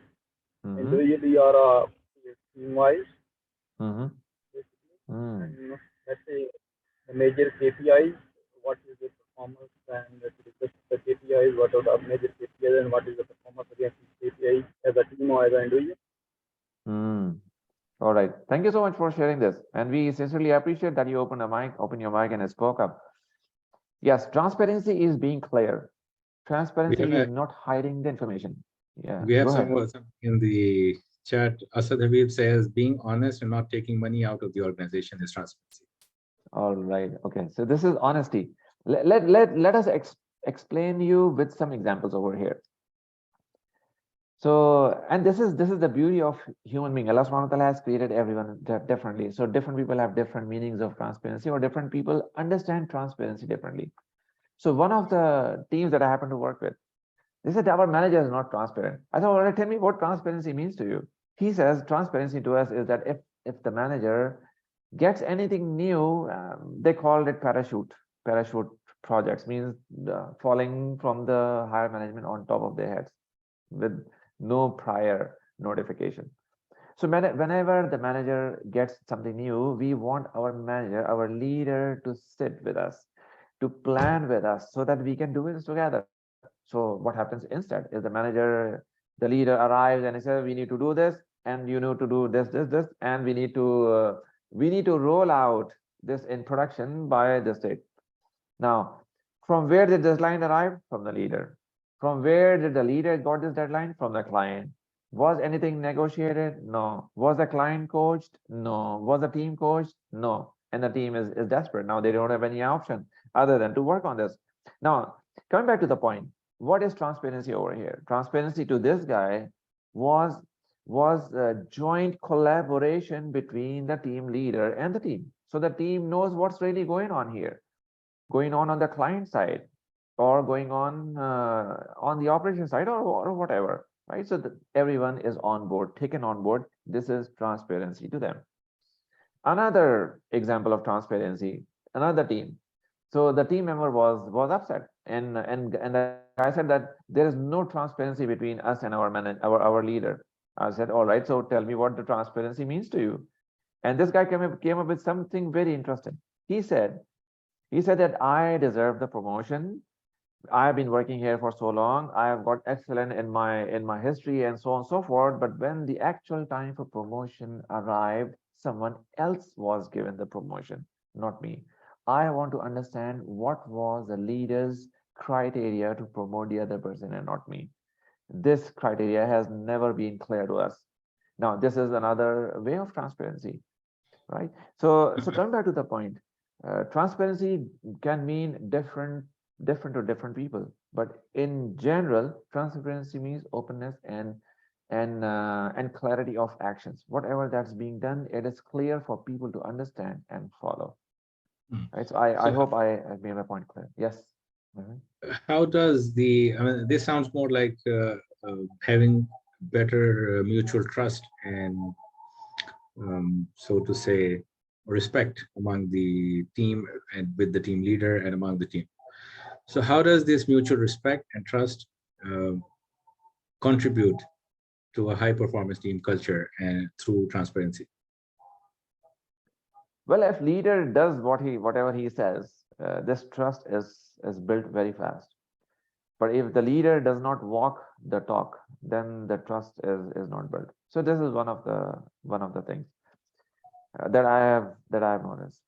Mm-hmm. individually or team-wise, Mm-hmm. basically. Mm. And let's say the major KPIs, what is the performance, and the KPIs, what are the major KPIs, and what is the performance against these KPIs as a team or as an individual. Mm. All right. Thank you so much for sharing this. And we sincerely appreciate that you open your mic and spoke up. Yes, transparency is being clear. We have Transparency is not hiding the information. Yeah, we have go ahead. some in the chat. Asad Habib says being honest and not taking money out of the organization is transparency. All right. Okay. So this is honesty. Let us explain you with some examples over here. So, and this is the beauty of human being. Allah subhanahu wa ta'ala has created everyone differently. So different people have different meanings of transparency, or different people understand transparency differently. So one of the teams that I happen to work with, they said our manager is not transparent. I thought, all right, tell me what transparency means to you. He says transparency to us is that if the manager gets anything new, they called it parachute projects, means falling from the higher management on top of their heads with no prior notification. So whenever the manager gets something new, we want our manager, our leader, to sit with us, to plan with us, so that we can do this together. So what happens instead is the leader arrives and he says, we need to do this, and you need to do this, and we need to roll out this in production by this date. Now, from where did this line arrive? From the leader. From where did the leader got this deadline? From the client. Was anything negotiated? No. Was the client coached? No. Was the team coached? No. And the team is desperate. Now they don't have any option other than to work on this. Now, coming back to the point, what is transparency over here? Transparency to this guy was a joint collaboration between the team leader and the team. So the team knows what's really going on here, going on the client side, or going on the operation side, or whatever, right? So that everyone is on board, taken on board. This is transparency to them. Another example of transparency, another team. So the team member was upset, and the guy said that there is no transparency between us and our leader. I said, all right, so tell me what the transparency means to you. And this guy came up with something very interesting. He said that I deserve the promotion. I've been working here for so long. I have got excellent in my history and so on and so forth. But when the actual time for promotion arrived, someone else was given the promotion, not me. I want to understand what was the leader's criteria to promote the other person and not me. This criteria has never been clear to us. Now, this is another way of transparency, right? So coming back to the point, transparency can mean different to different people, but in general, transparency means openness and clarity of actions. Whatever that's being done, it is clear for people to understand and follow. Right. So I So hope I made my point clear. Yes. how does I mean, this sounds more like having better mutual trust and, so to say, respect among the team and with the team leader and among the team. So how does this mutual respect and trust contribute to a high performance team culture and through transparency? Well, if leader does whatever he says, this trust is built very fast. But if the leader does not walk the talk, then the trust is not built. So this is one of the things that I have noticed.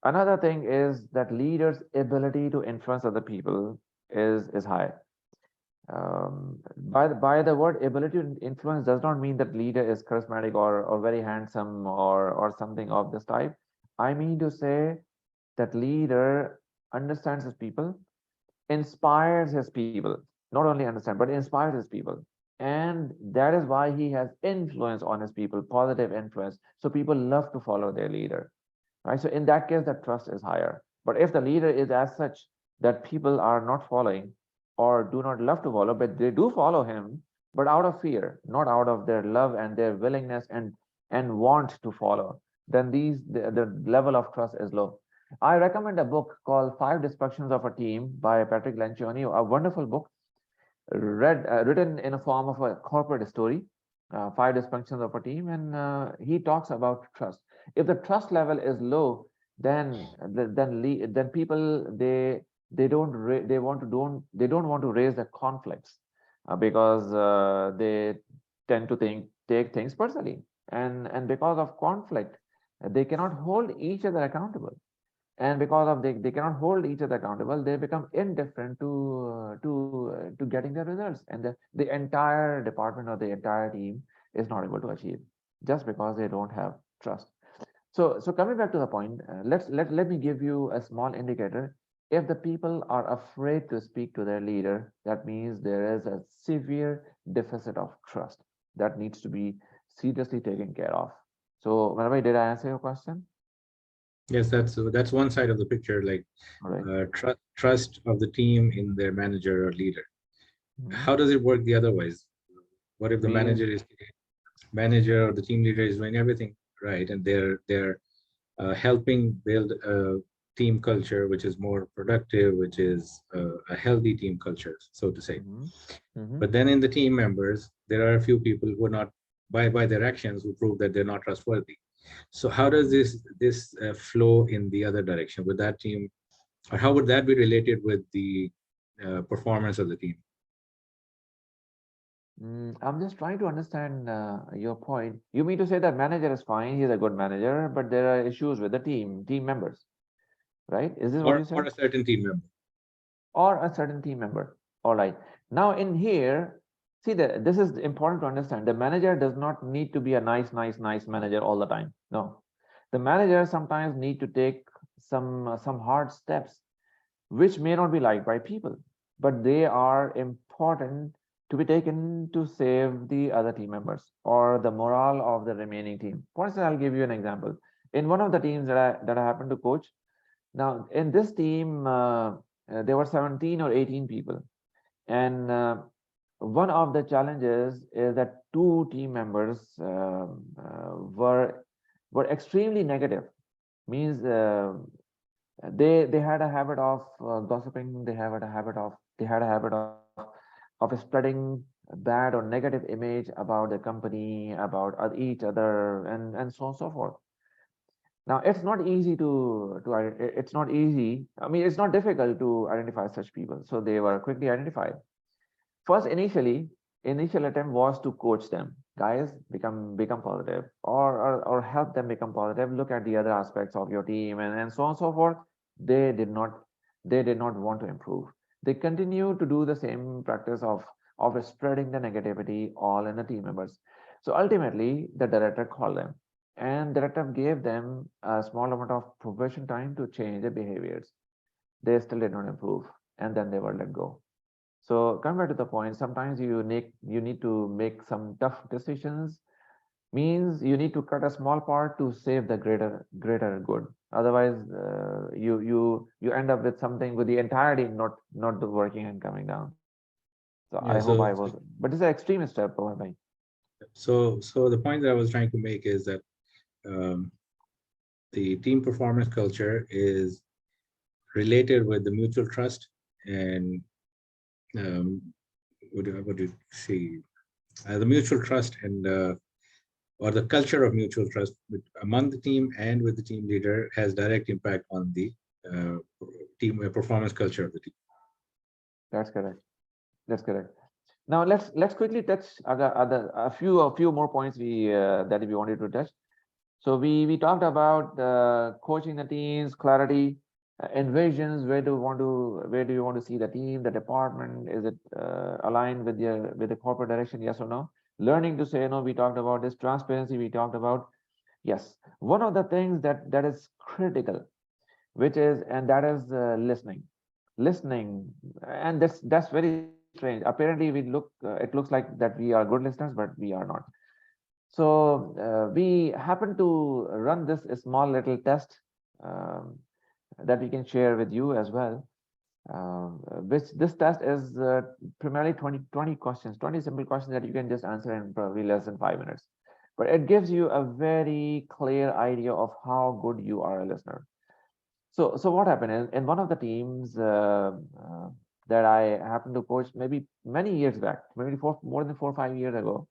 Another thing is that leaders' ability to influence other people is high. By the word ability to influence does not mean that leader is charismatic or very handsome or something of this type. I mean to say that leader understands his people, inspires his people, not only understand, but inspires his people. And that is why he has influence on his people, positive influence. So people love to follow their leader, right? So in that case, the trust is higher. But if the leader is as such that people are not following or do not love to follow, but they do follow him, but out of fear, not out of their love and their willingness and want to follow, then the level of trust is low. I recommend a book called Five Dysfunctions of a Team by Patrick Lencioni, a wonderful book written in a form of a corporate story, Five Dysfunctions of a Team, and he talks about trust. If the trust level is low, then people they don't they want to they don't want to raise the conflicts because they tend to take things personally, and because of conflict, they cannot hold each other accountable, and because of they cannot hold each other accountable, they become indifferent to getting the results, and the entire department or the entire team is not able to achieve just because they don't have trust. So coming back to the point, let me give you a small indicator. If the people are afraid to speak to their leader, that means there is a severe deficit of trust that needs to be seriously taken care of. So Manavai, did I answer your question? Yes, that's one side of the picture, like All right. trust of the team in their manager or leader. Mhm. How does it work the otherwise? What if the Means manager or the team leader is doing everything right, and they're helping build a team culture which is more productive, which is a healthy team culture, so to say. Mhm. Mhm. But then in the team members, there are a few people who are not, by their actions, who prove that they're not trustworthy. So how does this flow in the other direction with that team, or how would that be related with the performance of the team? I'm just trying to understand your point. You mean to say that manager is fine, he's a good manager, but there are issues with the team members, right? Is this what you Or said? a certain team member? Or a certain team member. All right. Now in here, see that this is important to understand. The manager does not need to be a nice manager all the time. No, the manager sometimes need to take some hard steps, which may not be liked by people, but they are important to be taken to save the other team members or the morale of the remaining team. For instance, I'll give you an example. In one of the teams that I happen to coach, now in this team, there were 17 or 18 people, and one of the challenges is that two team members were extremely negative. Means they had a habit of gossiping. They had a habit of spreading bad or negative image about the company, about each other, and so on and so forth. Now, it's not easy it's not easy. I mean, it's not difficult to identify such people. So they were quickly identified. First, initial attempt was to coach them. Guys, become positive, or help them become positive. Look at the other aspects of your team, and so on and so forth. They did not they did not want to improve. They continue to do the same practice of spreading the negativity all in the team members. So ultimately, the director called them, and director gave them a small amount of probation time to change their behaviors. They still did not improve, and then they were let go. So come back to the point. Sometimes you need to make some tough decisions. Means you need to cut a small part to save the greater good. Otherwise, you end up with something with the entirety not working and coming down. So I Yeah, hope I was, but it's an extreme step, Bhavan. so the point that I was trying to make is that um, the team performance culture is related with the mutual trust and um, what do you see? The mutual trust and or the culture of mutual trust among the team and with the team leader has direct impact on the uh, team performance culture of the team. That's correct. That's correct. Now let's quickly touch other a few more points that we wanted to touch. So we talked about coaching the teams, clarity, envisions. Where do you want to see the team, the department? Is it aligned with the corporate direction? Yes or no? Learning to say no. We talked about this. Transparency. We talked about. Yes. One of the things that is critical, which is and that is listening, and that's very strange. Apparently, it looks like that we are good listeners, but we are not. So we happen to run this small little test um, that we can share with you as well. Which this test is primarily 20 questions, 20 simple questions that you can just answer in probably less than 5 minutes. But it gives you a very clear idea of how good you are a listener. So what happened in one of the teams that I happened to coach maybe many years back, maybe more than 4 or 5 years ago.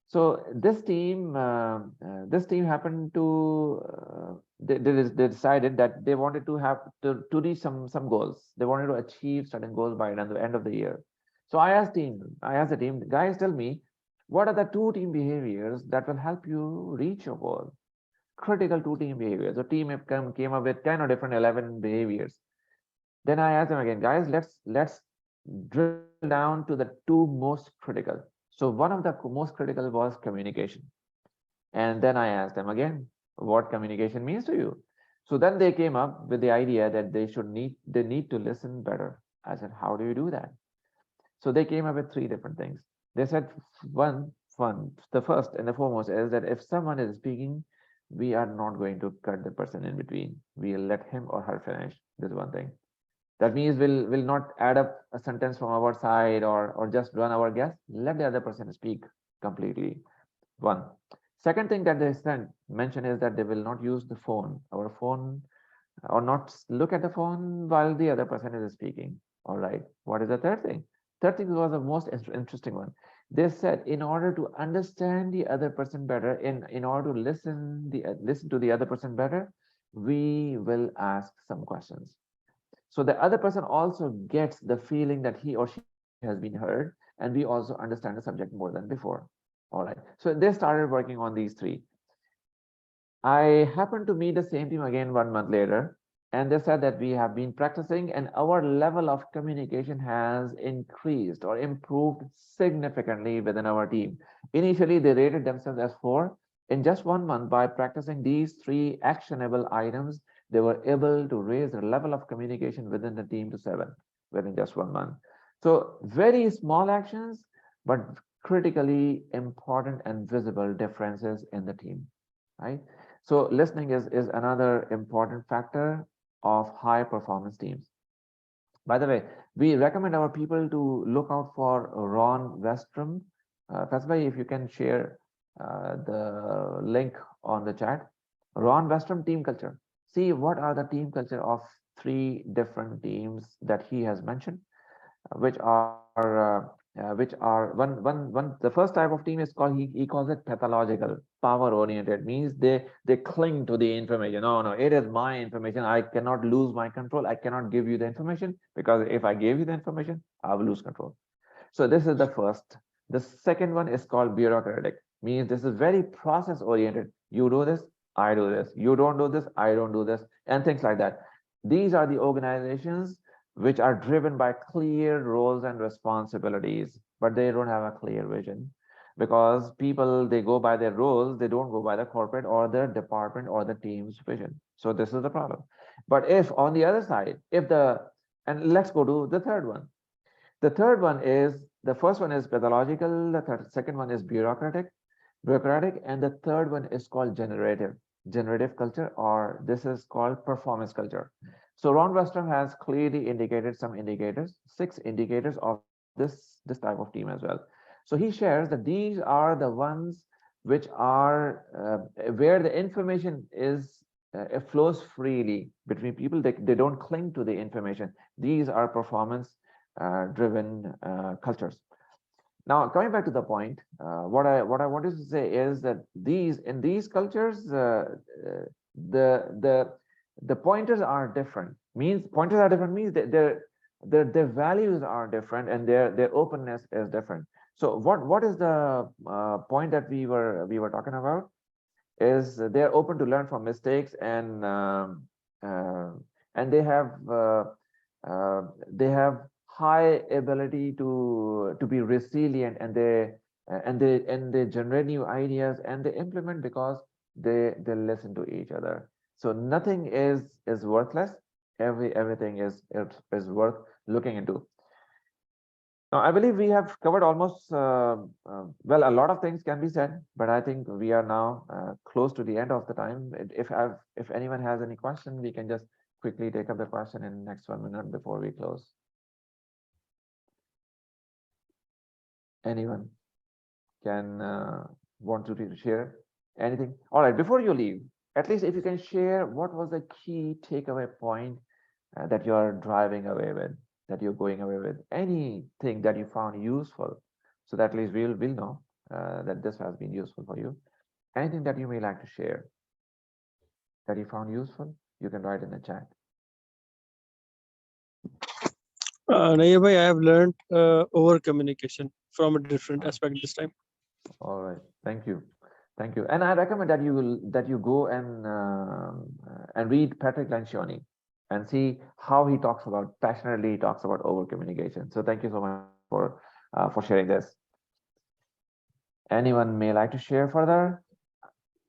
So this team happened to they decided that they wanted to have to reach some goals. They wanted to achieve certain goals by the end of the year. So I asked the team, guys, tell me, what are the 2 team behaviors that will help you reach your goal? Critical 2 team behaviors. The team came up with 10 or different 11 behaviors. Then I asked them again, guys, let's drill down to the 2 most critical. So one of the most critical was communication. And then I asked them again, what communication means to you? So then they came up with the idea that they need to listen better. I said, how do you do that? So they came up with 3 different things. They said the first and the foremost is that if someone is speaking, we are not going to cut the person in between. We'll let him or her finish. This is one thing. That means we'll not add up a sentence from our side or just run our guess. Let the other person speak completely. One. Second thing that they mention is that they will not use the phone, our phone, or not look at the phone while the other person is speaking. All right. What is the third thing? Third thing was the most interesting one. They said in order to understand the other person better, in order to listen to the other person better, we will ask some questions. So the other person also gets the feeling that he or she has been heard, and we also understand the subject more than before. All right. So they started working on these 3. I happened to meet the same team again 1 month later, and they said that we have been practicing and our level of communication has increased or improved significantly within our team. Initially, they rated themselves as 4. In just 1 month, by practicing these 3 actionable items, they were able to raise the level of communication within the team to 7 within just 1 month. So very small actions, but critically important and visible differences in the team, right? So listening is another important factor of high performance teams. By the way, we recommend our people to look out for Ron Westrom. Fasbhai, if you can share the link on the chat. Ron Westrom team culture. See what are the team culture of 3 different teams that he has mentioned, which are one. The first type of team is called he calls it pathological, power oriented. Means they cling to the information. No, it is my information. I cannot lose my control. I cannot give you the information, because if I gave you the information, I will lose control. So this is the first. The second one is called bureaucratic. Means this is very process oriented. You do this, I do this. You don't do this, I don't do this, and things like that. These are the organizations which are driven by clear roles and responsibilities, but they don't have a clear vision, because people, they go by their roles, they don't go by the corporate or the department or the team's vision. So this is the problem. But if on the other side, and let's go to the third one. The third one is, the first one is pathological, the second one is bureaucratic, and the third one is called generative culture, or this is called performance culture. So Ron Westrom has clearly indicated some indicators, 6 indicators of this type of team as well. So he shares that these are the ones which are where the information is it flows freely between people. They don't cling to the information. These are performance driven cultures. Now, coming back to the point, what I wanted to say is that in these cultures, the pointers are different. Means that their values are different, and their openness is different. So what is the point that we were talking about? Is they're open to learn from mistakes, and they have high ability to be resilient, and they generate new ideas, and they implement because they listen to each other. So nothing is worthless. Everything is worth looking into. Now, I believe we have covered almost well, a lot of things can be said, but I think we are now close to the end of the time. If anyone has any question, we can just quickly take up the question in next 1 minute before we close? Anyone can want to share anything? All right, before you leave, at least if you can share what was the key takeaway point that you are driving away with, that you're going away with, anything that you found useful, so that at least we'll know that this has been useful for you. Anything that you may like to share that you found useful, you can write in the chat. Nayyab bhai, I have learned over communication from a different aspect this time. All right, thank you, and I recommend that you go and read Patrick Lencioni and see how he talks about passionately he talks about over communication. So thank you so much for sharing this. Anyone may like to share further?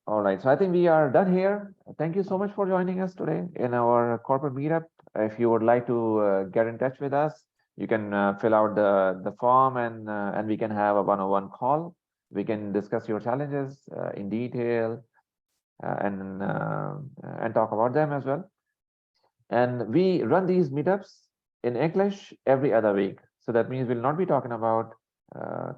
All right, so I think we are done here. Thank you so much for joining us today in our corporate meetup. If you would like to get in touch with us, you can fill out the form and we can have a one-on-one call. We can discuss your challenges in detail and talk about them as well. And we run these meetups in English every other week. So that means we'll not be talking about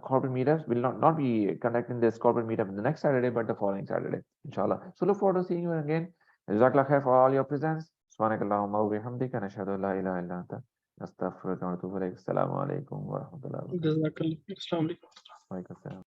corporate meetups. We'll not be conducting this corporate meetup the next Saturday, but the following Saturday, inshallah. So look forward to seeing you again. Jazakallah khair for all your presence. Subhanakallahumma wa bihamdika nashhadu an la ilaha illa anta nastaghfiruka wa natubu ilayk. Assalamu alaikum wa rahmatullahi wa barakatuh. Jazakallah. Assalamu alaikum. Wa alaikum assalam.